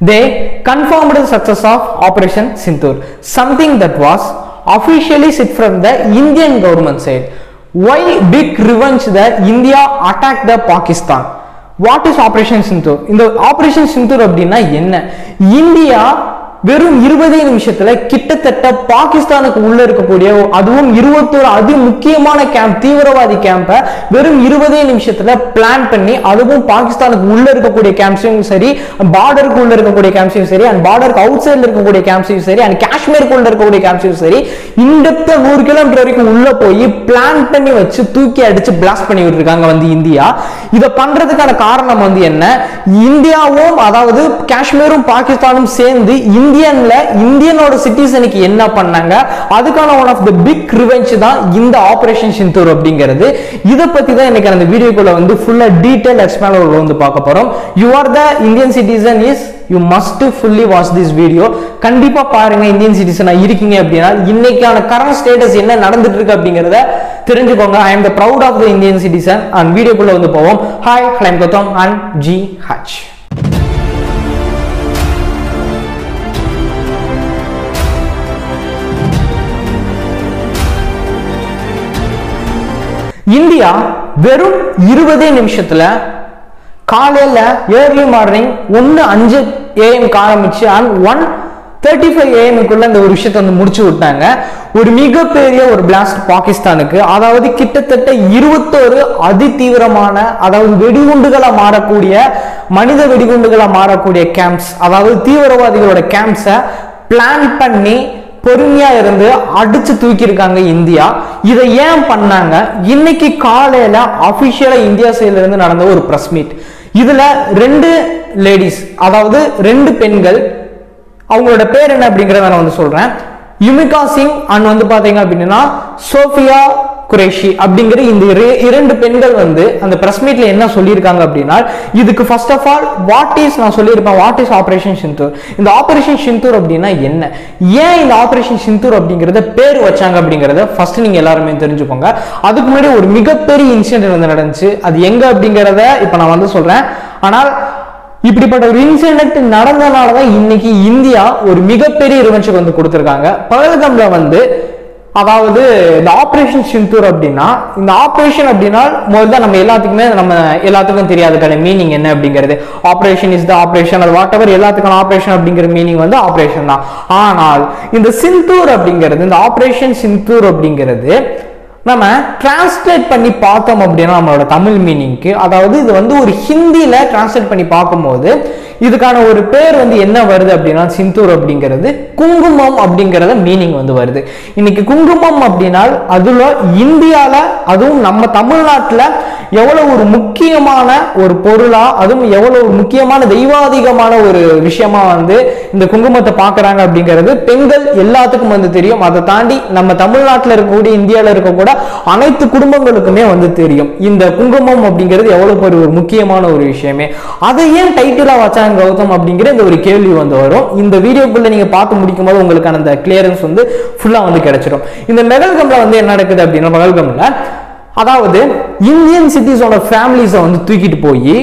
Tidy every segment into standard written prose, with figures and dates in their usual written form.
they confirmed the success of Operation Sindoor, something that was officially said from the Indian government side. Why big revenge that India attacked the Pakistan? What is Operation Sindoor? In the Operation Sindoor அப்படினா என்ன? India வெறும் 20 நிமிஷத்துல கிட்டத்தட்ட பாகிஸ்தானுக்கு உள்ள இருக்கக்கூடிய அதுவும் 21 அதி முக்கியமான கேம்ப் தீவிரவாதி கேம்பை வெறும் 20 நிமிஷத்துல பிளான் பண்ணி அதுவும் பாகிஸ்தானுக்கு உள்ள இருக்கக்கூடிய கேம்ப்ஸையும் சரி பார்டருக்கு உள்ள இருக்கக்கூடிய கேம்ப்ஸையும் சரி அண்ட் பார்டருக்கு அவுட் சைடுல இருக்கக்கூடிய கேம்ப்ஸையும் சரி அண்ட் காஷ்மீருக்கு உள்ள இருக்கக்கூடிய கேம்ப்ஸையும் சரி இன்டெப்த் 100 கிலோமீட்டர் வரைக்கும் உள்ள போய் பிளான் பண்ணி வச்சு தூக்கி அடிச்சு பிளாஸ்ட் பண்ணி விட்டுருக்காங்க வந்து இந்தியா. இதை பண்றதுக்கான காரணம் வந்து என்ன? இந்தியாவும் அதாவது காஷ்மீரும் பாகிஸ்தானும் சேர்ந்து இந்தியனோட சிட்டிசனுக்கு என்ன பண்ணாங்க அதுக்கான one of the big revenge தான் இந்த ஆபரேஷன் சிந்தூர் அப்படிங்கிறது. இதை பத்தி தான் இன்னைக்கு அந்த வீடியோக்குள்ள வந்து ஃபுல்லா டீடைல் எக்ஸ்பிளைன் வந்து பார்க்க போறோம். You are the Indian citizen is you must fully watch this video. கண்டிப்பா பாருங்க. இந்தியன் சிட்டிசனா இருக்கீங்க அப்படின்னா இன்னைக்கான கரண்ட் ஸ்டேட்டஸ் என்ன நடந்துட்டு இருக்கு அப்படிங்கறத தெரிஞ்சுக்கோங்க. I am the proud of the Indian citizen. And வீடியோக்குள்ள வந்து போவோம். Hi, I am Gautham and G H. India வெறும் 20 நிமிஷத்துல காலையில ஏர்லி மார்னிங் 1:05 AM ஆரம்பிச்சு அண்ட் 1:35 AM இந்த ஒரு விஷயத்தை வந்து முடிச்சு விட்டாங்க. ஒரு மிகப்பெரிய ஒரு பிளாஸ்ட் பாகிஸ்தானுக்கு, அதாவது கிட்டத்தட்ட 21 அதி தீவிரமான அதாவது வெடிகுண்டுகளா மாறக்கூடிய மனித வெடிகுண்டுகளா மாறக்கூடிய கேம்ப்ஸ், அதாவது தீவிரவாதிகளோட கேம்ப்ஸை பிளான் பண்ணி பொறுமையா இருந்து அடிச்சு தூக்கி இருக்காங்க இந்தியா. இதை ஏன் பண்ணாங்க? இன்னைக்கு காலையில அபிஷியலா இந்தியா சைடுல இருந்து நடந்த ஒரு பிரஸ் மீட். இதுல 2 லேடிஸ், அதாவது 2 பெண்கள், அவங்களோட பேர் என்ன அப்படிங்கறத நான் வந்து சொல்றேன். யுமிகா சிங் அண்ட் வந்து பாத்தீங்க அப்படின்னா சோஃபியா குரேஷி அப்படிங்கிற இந்த 2 பெண்கள் வந்து அந்த பிரஸ் மீட்ல என்ன சொல்லியிருக்காங்க அப்படின்னா, இதுக்கு ஃபர்ஸ்ட் ஆஃப் ஆல் நான் சொல்லியிருப்பேன் வாட் இஸ் ஆபரேஷன் சிந்தூர். இந்த ஆபரேஷன் சிந்தூர் அப்படின்னா என்ன, ஏன் இந்த ஆபரேஷன் சிந்தூர் அப்படிங்கறத பேர் வச்சாங்க அப்படிங்கறத ஃபர்ஸ்ட் நீங்க எல்லாருமே தெரிஞ்சுக்கோங்க. அதுக்கு முன்னாடி ஒரு மிகப்பெரிய இன்சிடென்ட் வந்து நடந்துச்சு. அது எங்க அப்படிங்கறத இப்ப நான் வந்து சொல்றேன். ஆனால் இப்படிப்பட்ட ஒரு இன்சிடென்ட் நடந்தனாலதான் இன்னைக்கு இந்தியா ஒரு மிகப்பெரிய ரிவெஞ்சுக்கு வந்து கொடுத்திருக்காங்க. பகல்காம்ல வந்து அதாவது இந்த ஆபரேஷன் சிந்தூர் அப்படின்னா, இந்த ஆபரேஷன் அப்படின்னா முதல்ல நம்ம எல்லாத்துக்கும் தெரியாதுக்கான மீனிங் என்ன அப்படிங்கிறது. ஆபரேஷன் இஸ் த ஆபரேஷன், அது வாட் எவர் எல்லாத்துக்கான ஆபரேஷன் அப்படிங்கிற மீனிங் வந்து ஆபரேஷன் தான். ஆனால் இந்த சிந்தூர் அப்படிங்கிறது, இந்த ஆபரேஷன் சிந்தூர் அப்படிங்கிறது நம்ம டிரான்ஸ்லேட் பண்ணி பார்த்தோம் அப்படின்னா நம்மளோட தமிழ் மீனிங்க்கு, அதாவது இது வந்து ஒரு ஹிந்தியில டிரான்ஸ்லேட் பண்ணி பார்க்கும்போது இதுக்கான ஒரு பேர் வந்து என்ன வருது அப்படின்னா, சிந்தூர் அப்படிங்கிறது குங்குமம் அப்படிங்கறத மீனிங் வந்து வருது. இன்னைக்கு குங்குமம் அப்படின்னா அதுல இந்தியால அதுவும் நம்ம தமிழ்நாட்டுல எவ்வளவு ஒரு முக்கியமான ஒரு பொருளா, அதுவும் எவ்வளவு ஒரு முக்கியமான தெய்வாதீகமான ஒரு விஷயமா வந்து இந்த குங்குமத்தை பாக்குறாங்க அப்படிங்கிறது பெண்கள் எல்லாத்துக்கும் வந்து தெரியும். அதை தாண்டி நம்ம தமிழ்நாட்டில் இருக்கக்கூடிய இந்தியாவில் இருக்கக்கூட அனைத்து குடும்பங்களுக்குமே வந்து தெரியும் இந்த குங்குமம் அப்படிங்கிறது எவ்வளவு ஒரு முக்கியமான ஒரு விஷயமே. அதை ஏன் டைட்டிலா வச்சாங்க கௌதம் அப்படிங்கிற இந்த ஒரு கேள்வி வந்து வரும். இந்த வீடியோக்குள்ள நீங்க பார்த்து முடிக்கும் போது உங்களுக்கான அந்த கிளியரன்ஸ் வந்து ஃபுல்லா வந்து கிடைச்சிடும். இந்த மெகல்கம்ல வந்து என்ன நடக்குது அப்படின்னா, மெகல்கம்ல அதாவது இந்தியன் சிட்டிஸோட ஃபேமிலிஸை வந்து தூக்கிட்டு போய்,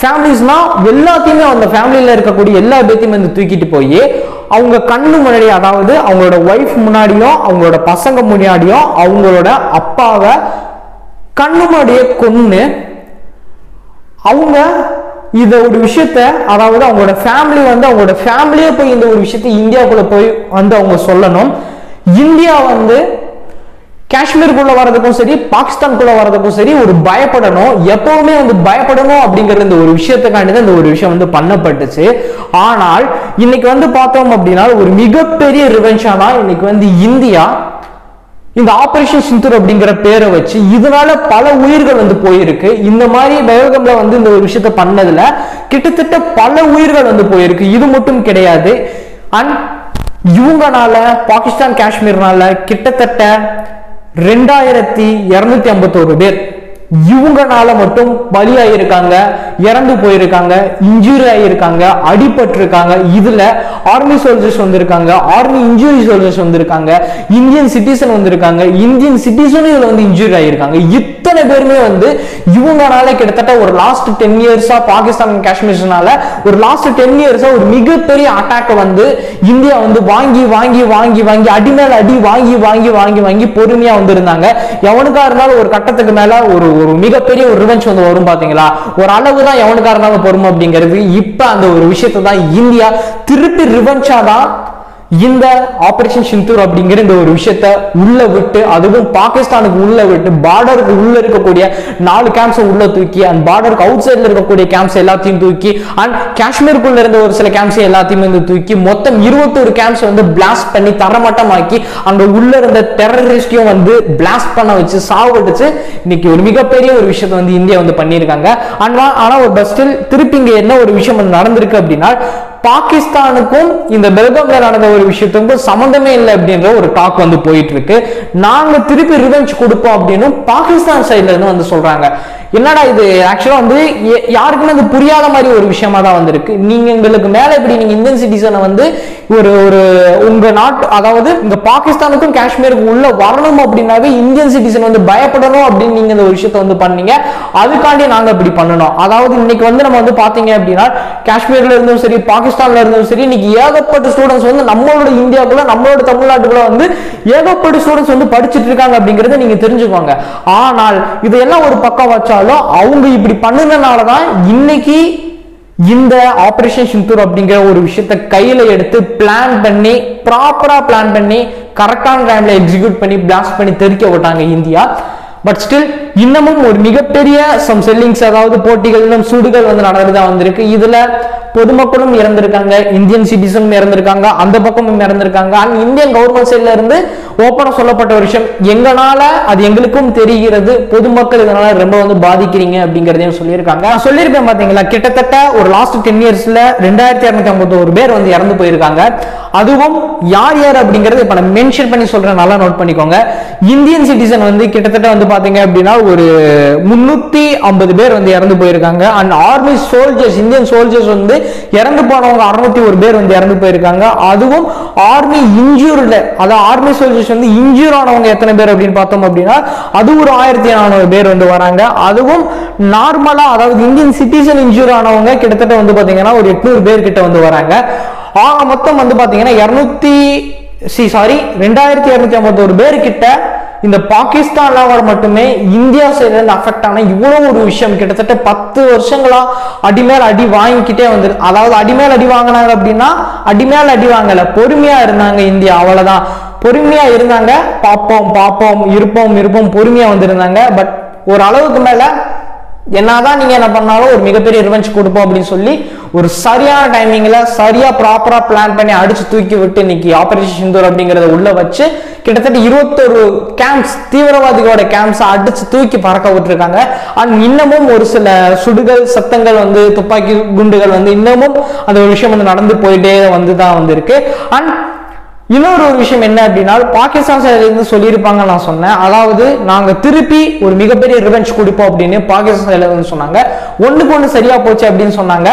ஃபேமிலிஸ்னா எல்லாத்தையுமே அந்த ஃபேமிலியில இருக்கக்கூடிய எல்லா பேத்தையும் வந்து தூக்கிட்டு போய் அவங்க கண்ணு முன்னாடி, அதாவது அவங்களோட ஒய்ஃப் முன்னாடியும் அவங்களோட பசங்க முன்னாடியும் அவங்களோட அப்பாவை கண்ணு முன்னாடியே கொன்னு அவங்க இந்த ஒரு விஷயத்த, அதாவது அவங்களோட ஃபேமிலி வந்து அவங்களோட ஃபேமிலியே போய் இந்த ஒரு விஷயத்தை இந்தியாவுக்குள்ள போய் வந்து அவங்க சொல்லணும். இந்தியா வந்து காஷ்மீருக்குள்ள வர்றதுக்கும் சரி பாகிஸ்தானுக்குள்ள வர்றதுக்கும் சரி ஒரு பயப்படணும், எப்பவுமே வந்து பயப்படணும் அப்படிங்கிற இந்த ஒரு விஷயத்துக்காண்டி தான் இந்த ஒரு விஷயம் வந்து பண்ணப்பட்டுச்சு. ஆனால் இன்னைக்கு வந்து பார்த்தோம் அப்படின்னா ஒரு மிகப்பெரிய ரிவெஞ்ச் தான் இன்னைக்கு வந்து இந்தியா இந்த ஆபரேஷன் சிந்தூர் அப்படிங்கிற பேரை வச்சு இதனால பல உயிர்கள் வந்து போயிருக்கு. இந்த மாதிரி பயோகம்ல வந்து இந்த ஒரு விஷயத்த பண்ணதுல கிட்டத்தட்ட பல உயிர்கள் வந்து போயிருக்கு. இது மட்டும் கிடையாது, அண்ட் இவங்கனால பாகிஸ்தான் காஷ்மீர்னால கிட்டத்தட்ட 2251 பேர் இவங்கனால மட்டும் பலியாயிருக்காங்க, இறந்து போயிருக்காங்க, இன்ஜூரி ஆயிருக்காங்க, அடிபட்டிருக்காங்க. இதுல ஆர்மி சோல்ஜர்ஸ் வந்திருக்காங்க, ஆர்மி இன்ஜூரி சோல்ஜர்ஸ் வந்திருக்காங்க, இந்தியன் சிட்டிசன் வந்திருக்காங்க, இந்தியன் சிட்டிசன் இதுல வந்து இன்ஜூரி ஆயிருக்காங்க. இத்தனை இத்தனை பேருமே வந்து இவங்கனால கிட்டத்தட்ட ஒரு லாஸ்ட் 10 இயர்ஸா பாகிஸ்தான் காஷ்மீர்னால ஒரு லாஸ்ட் 10 இயர்ஸா ஒரு மிகப்பெரிய அட்டாக் வந்து இந்தியா வந்து வாங்கி வாங்கி வாங்கி வாங்கி அடி மேல அடி வாங்கி வாங்கி வாங்கி வாங்கி பொறுமையா வந்து இருந்தாங்க. எவனுக்கா இருந்தாலும் ஒரு கட்டத்துக்கு மேல ஒரு ஒரு மிகப்பெரிய ஒரு ரிவெஞ்ச் வந்து வரும் பாத்தீங்களா, ஒரு அளவு தான் எவனுக்கா இருந்தாலும் பொறுமை அப்படிங்கிறது. இப்ப அந்த ஒரு விஷயத்தை தான் இந்தியா திருப்பி ரிவெஞ்சா தான் இந்த ஆபரேஷன் சிந்தூர் அப்படிங்கிற இந்த ஒரு விஷயத்தை உள்ள விட்டு, அதுவும் பாகிஸ்தானுக்கு உள்ள விட்டு பார்டருக்கு உள்ள இருக்கக்கூடிய 4 கேம்ப்ஸ் உள்ள தூக்கி அண்ட் பார்டருக்கு அவுட் சைட்ல இருக்கக்கூடிய கேம்ப்ஸ் எல்லாத்தையும் தூக்கி அண்ட் காஷ்மீருக்குள்ள இருந்த ஒரு சில கேம்ப்ஸ் எல்லாத்தையும் வந்து தூக்கி மொத்தம் 21 கேம்ப்ஸ் வந்து பிளாஸ்ட் பண்ணி தரமட்டமாக்கி அங்க உள்ள இருந்த டெரரிஸ்டையும் வந்து பிளாஸ்ட் பண்ண வச்சு சாவடிச்சு இன்னைக்கு ஒரு மிகப்பெரிய ஒரு விஷயத்தை வந்து இந்தியா வந்து பண்ணியிருக்காங்க. ஆனா ஒரு பஸ்டில் திருப்பி இங்க என்ன ஒரு விஷயம் வந்து நடந்திருக்கு அப்படின்னா, பாகிஸ்தானுக்கும் இந்த பெல்காம்ல நடந்த ஒரு விஷயத்துக்கும் சம்பந்தமே இல்லை அப்படின்ற ஒரு டாக் வந்து போயிட்டு இருக்கு. நாங்க திருப்பி ரிவெஞ்ச் கொடுப்போம் அப்படின்னு பாகிஸ்தான் சைட்ல இருந்து வந்து சொல்றாங்க. என்னடா இது ஆக்சுவலா வந்து யாருக்குமே அது புரியாத மாதிரி ஒரு விஷயமா தான் வந்திருக்கு. நீங்க எங்களுக்கு மேல இப்படி நீங்க இந்தியன் சிட்டிசனை வந்து ஒரு ஒரு உங்க நாட்டு, அதாவது இந்த பாகிஸ்தானுக்கும் காஷ்மீருக்கும் உள்ள வரணும் அப்படின்னாவே இந்தியன் சிட்டிசன் வந்து பயப்படணும் அப்படின்னு நீங்க இந்த ஒரு விஷயத்த வந்து பண்ணீங்க. அதுக்காண்டி நாங்க இப்படி பண்ணணும். அதாவது இன்னைக்கு வந்து நம்ம வந்து பாத்தீங்க அப்படின்னா காஷ்மீர்ல இருந்தும் சரி பாகிஸ்தான்ல இருந்தும் சரி இன்னைக்கு ஏகப்பட்ட ஸ்டூடெண்ட்ஸ் வந்து நம்மளோட இந்தியாவுக்குள்ள நம்மளோட தமிழ்நாட்டுக்குள்ள வந்து ஏகப்பட்ட ஸ்டூடெண்ட்ஸ் வந்து படிச்சுட்டு இருக்காங்க அப்படிங்கறத நீங்க தெரிஞ்சுக்கோங்க. ஆனால் இதெல்லாம் ஒரு பக்கம் வச்சாலும் அவங்க இப்படி பண்ணதுனாலதான் இன்னைக்கு இந்த ஆபரேஷன் சிந்தூர் அப்படிங்கிற ஒரு விஷயத்தை கையில எடுத்து பிளான் பண்ணி ப்ராப்பரா பிளான் பண்ணி கரெக்டான டைம்ல எக்ஸிக்யூட் பண்ணி பிளாஸ்ட் பண்ணி தெரிக்க விட்டாங்க இந்தியா. பட் ஸ்டில் இன்னமும் ஒரு மிகப்பெரிய சம் செல்லிங்ஸ், அதாவது போட்டிகள் இன்னும் சூடுகள் வந்து நடந்துதான் வந்திருக்கு. இதுல பொதுமக்களும் இறந்திருக்காங்க, இந்தியன் சிட்டிசனும் இறந்திருக்காங்க, அந்த பக்கமும் இறந்திருக்காங்க. அண்ட் இந்தியன் கவர்மெண்ட் சைட்ல இருந்து ஓப்பனா சொல்லப்பட்ட ஒரு விஷயம், எங்களால அது எங்களுக்கும் தெரிகிறது, பொதுமக்கள் இதனால ரொம்ப வந்து பாதிக்கிறீங்க அப்படிங்கறதையும் சொல்லியிருக்காங்க. நான் சொல்லியிருப்பேன் பாத்தீங்களா, கிட்டத்தட்ட ஒரு லாஸ்ட் 10 இயர்ஸ்ல 2251 பேர் வந்து இறந்து போயிருக்காங்க. அதுவும் யார் யார் அப்படிங்கறது இப்ப நான் மென்ஷன் பண்ணி சொல்றேன், நல்லா நோட் பண்ணிக்கோங்க. இந்தியன் சிட்டிசன் வந்து கிட்டத்தட்ட வந்து பாத்தீங்க அப்படின்னா ஒரு 350 பேர் வந்து இறந்து போயிருக்காங்க. And army soldiers, Indian soldiers வந்து இறந்து போனவங்க 601 பேர் வந்து இறந்து போயிருக்காங்க. அதுவும் ஆர்மி இன்ஜூர்டு, அதாவது ஆர்மி சோல்ஜர்ஸ் வந்து இன்ஜூர் ஆனவங்க எத்தனை பேர் அப்படின்னு பார்த்தோம் அப்படின்னா அது ஒரு 1400 பேர் வந்து வராங்க. அதுவும் நார்மலா, அதாவது இந்தியன் சிட்டிசன் இன்ஜூர் ஆனவங்க கிட்டத்தட்ட வந்து பாத்தீங்கன்னா ஒரு 800 பேர் கிட்ட வந்து வராங்க. ஆக மொத்தம் வந்து பாத்தீங்கன்னா 2251 பேர் கிட்ட இந்த பாகிஸ்தான்ல மட்டுமே இந்தியா சைடுல இருந்து அஃபெக்ட் ஆன இவ்வளவு ஒரு விஷயம். கிட்டத்தட்ட 10 வருஷங்களா அடிமேல் அடி வாங்கிக்கிட்டே வந்து, அதாவது அடிமேல் அடி வாங்கினாங்க அப்படின்னா அடிமேல் அடி வாங்கல, பொறுமையா இருந்தாங்க இந்தியா, அவ்வளவுதான். பொறுமையா இருந்தாங்க, பார்ப்போம் பார்ப்போம் இருப்போம் இருப்போம் பொறுமையா வந்திருந்தாங்க. பட் ஒரு அளவுக்கு மேல என்னதான் நீங்க என்ன பண்ணாலும் ஒரு மிகப்பெரிய ரிவெஞ்ச் கொடுப்போம் அப்படின்னு சொல்லி ஒரு சரியான டைமிங்ல சரியா ப்ராப்பரா பிளான் பண்ணி அடிச்சு தூக்கி விட்டு இன்னைக்கு ஆபரேஷன் சிந்தூர் அப்படிங்கறத உள்ள வச்சு கிட்டத்தட்ட 21 கேம்ப்ஸ், தீவிரவாதிகளோட கேம்ப்ஸ் அடிச்சு தூக்கி பறக்க விட்டுருக்காங்க. அண்ட் இன்னமும் ஒரு சில சுடுகள் சத்தங்கள் வந்து துப்பாக்கி குண்டுகள் வந்து இன்னமும் அந்த ஒரு விஷயம் வந்து நடந்து போயிட்டே வந்துதான் வந்திருக்கு. அண்ட் இன்னொரு விஷயம் என்ன அப்படின்னா, பாகிஸ்தான் சைடுல இருந்து சொல்லியிருப்பாங்க, நான் சொன்னேன், அதாவது நாங்க திருப்பி ஒரு மிகப்பெரிய ரிவெஞ்ச் கொடுப்போம் அப்படின்னு பாகிஸ்தான் சைடுல இருந்து சொன்னாங்க. ஒண்ணுக்கு ஒண்ணு சரியா போச்சு அப்படின்னு சொன்னாங்க.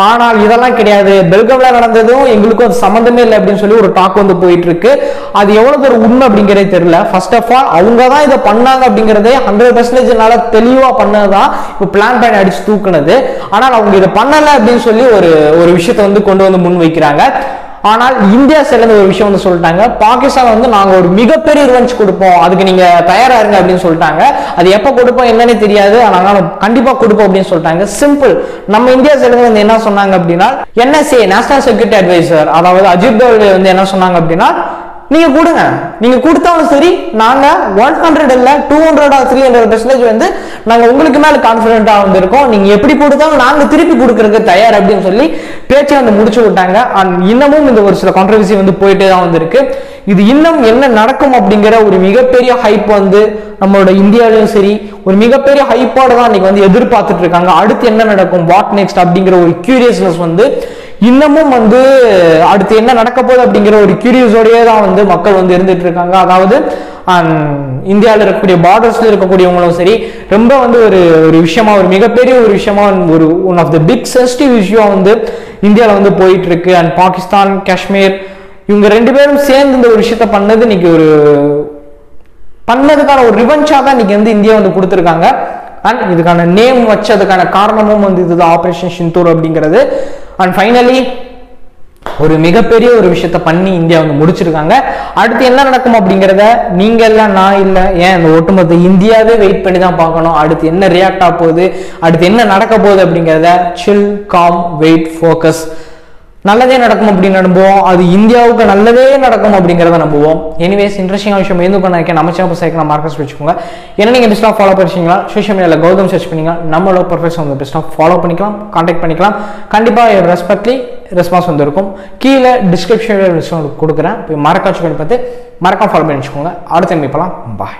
ஆனால் இதெல்லாம் கிடையாது, பெல்காம்ல நடந்ததும் எங்களுக்கும் அது சம்பந்தமே இல்லை அப்படின்னு சொல்லி ஒரு டாக் வந்து போயிட்டு இருக்கு. அது எவ்வளவு தூரம் உண்மை அப்படிங்கறதே தெரியல. ஃபர்ஸ்ட் ஆஃப் ஆல் அவங்க தான் இதை பண்ணாங்க அப்படிங்கறதே 100% தெளிவா பண்ணதுதான் இப்ப பிளான் பண்ணி அடிச்சு தூக்குனது. ஆனால் அவங்க இதை பண்ணல அப்படின்னு சொல்லி ஒரு விஷயத்தை வந்து கொண்டு வந்து முன் வைக்கிறாங்க. ஆனால் இந்தியா சைடுல ஒரு விஷயம் வந்து சொல்லிட்டாங்க, பாகிஸ்தான் வந்து நாங்க ஒரு மிகப்பெரிய ரிவெஞ்ச் கொடுப்போம், அதுக்கு நீங்க தயாரா இருங்க அப்படின்னு சொல்லிட்டாங்க. அது எப்ப கொடுப்போம் என்னன்னு தெரியாது, ஆனால் கண்டிப்பா கொடுப்போம் அப்படின்னு சொல்லிட்டாங்க. சிம்பிள். நம்ம இந்தியா சைடுல வந்து என்ன சொன்னாங்க அப்படின்னா, NSA நேஷனல் செக்யூரிட்டி அட்வைசர், அதாவது அஜித் தோவல் வந்து என்ன சொன்னாங்க அப்படின்னா, நீங்க கொடுங்க, நீங்க கொடுத்தாலும் சரி நாங்க 100 இல்ல 200 or 300% வந்து நாங்க உங்களுக்கு மேல கான்பிடென்டா வந்து இருக்கோம், நீங்க எப்படி கொடுத்தாலும் நாங்க திருப்பி கொடுக்கறதுக்கு தயார் அப்படின்னு சொல்லி பேச்சை வந்து முடிச்சு விட்டாங்க. அண்ட் இன்னமும் இந்த ஒரு சில கான்ட்ரவர்சி வந்து போயிட்டே தான் வந்திருக்கு. இது இன்னும் என்ன நடக்கும் அப்படிங்கிற ஒரு மிகப்பெரிய ஹைப் வந்து நம்மளோட இந்தியாவிலும் சரி ஒரு மிகப்பெரிய ஹைப்போட தான் இன்னைக்கு வந்து எதிர்பார்த்துட்டு இருக்காங்க. அடுத்து என்ன நடக்கும், வாட் நெக்ஸ்ட் அப்படிங்கிற ஒரு கியூரியஸ்னஸ் வந்து இன்னமும் வந்து அடுத்து என்ன நடக்க போகுது அப்படிங்கிற ஒரு கியூரியஸோடயே தான் வந்து மக்கள் வந்து இருந்துட்டு இருக்காங்க. அதாவது இந்தியாவில் இருக்கக்கூடிய பார்டர்ஸ்ல இருக்கக்கூடியவங்களும் சரி ரொம்ப வந்து ஒரு விஷயமா, ஒரு மிகப்பெரிய ஒரு விஷயமா, ஒரு one of the big sensitive issue வந்து இந்தியாவில் வந்து போயிட்டு இருக்கு. அண்ட் பாகிஸ்தான், காஷ்மீர் இவங்க 2 பேரும் சேர்ந்து இந்த ஒரு விஷயத்த பண்ணது இன்னைக்கு பண்ணதுக்கான ஒரு ரிவென்ச்சா தான் இன்னைக்கு வந்து இந்தியா வந்து கொடுத்துருக்காங்க. அண்ட் இதுக்கான நேம் வச்சதுக்கான காரணமும் வந்து இதுதான், ஆபரேஷன் சிந்தூர் அப்படிங்கிறது. அண்ட் ஃபைனலி ஒரு மிகப்பெரிய ஒரு விஷயத்த பண்ணி இந்தியா வந்து முடிச்சிருக்காங்க. அடுத்து என்ன நடக்கும் அப்படிங்கிறத நீங்க எல்லாம், நான் இல்லை, ஏன் இந்த ஒட்டுமொத்த இந்தியாவே வெயிட் பண்ணி தான் பார்க்கணும். அடுத்து என்ன ரியாக்ட் ஆக போகுது, அடுத்து என்ன நடக்க போகுது அப்படிங்கிறத சில், காம், வெயிட், ஃபோக்கஸ். நல்லதே நடக்கும் அப்படின்னு நம்புவோம், அது இந்தியாவுக்கு நல்லதே நடக்கும் அப்படிங்கிறத நம்புவோம். எனிவேஸ் இன்ட்ரெஸ்டிங்கான விஷயம் எதுவும் பண்ண நம்ம சேனல் சேர்க்கலாம், மார்க்கஸ் வச்சுக்கோங்க. ஏன்னா நீங்கள் பெஸ்ட்டாக ஃபாலோ பண்ணிச்சிங்களா, சோஷியல் மீடியாவில் கௌதம் சர்ச் பண்ணிங்க, நம்மளோட ப்ரொஃபைல்ஸ் வந்து பெஸ்ட்டாக ஃபாலோ பண்ணிக்கலாம், கான்டாக்ட் பண்ணிக்கலாம். கண்டிப்பாக ரெஸ்பெக்ட்லி ரெஸ்பான்ஸ் வந்து இருக்கும். கீழே டிஸ்கிரிப்ஷனில் கொடுக்குறேன், போய் மறக்காச்சு பண்ணி பார்த்து மறக்காம ஃபாலோ பண்ணி வச்சுக்கோங்க. அடுத்த மீட் பண்ணலாம். பாய்.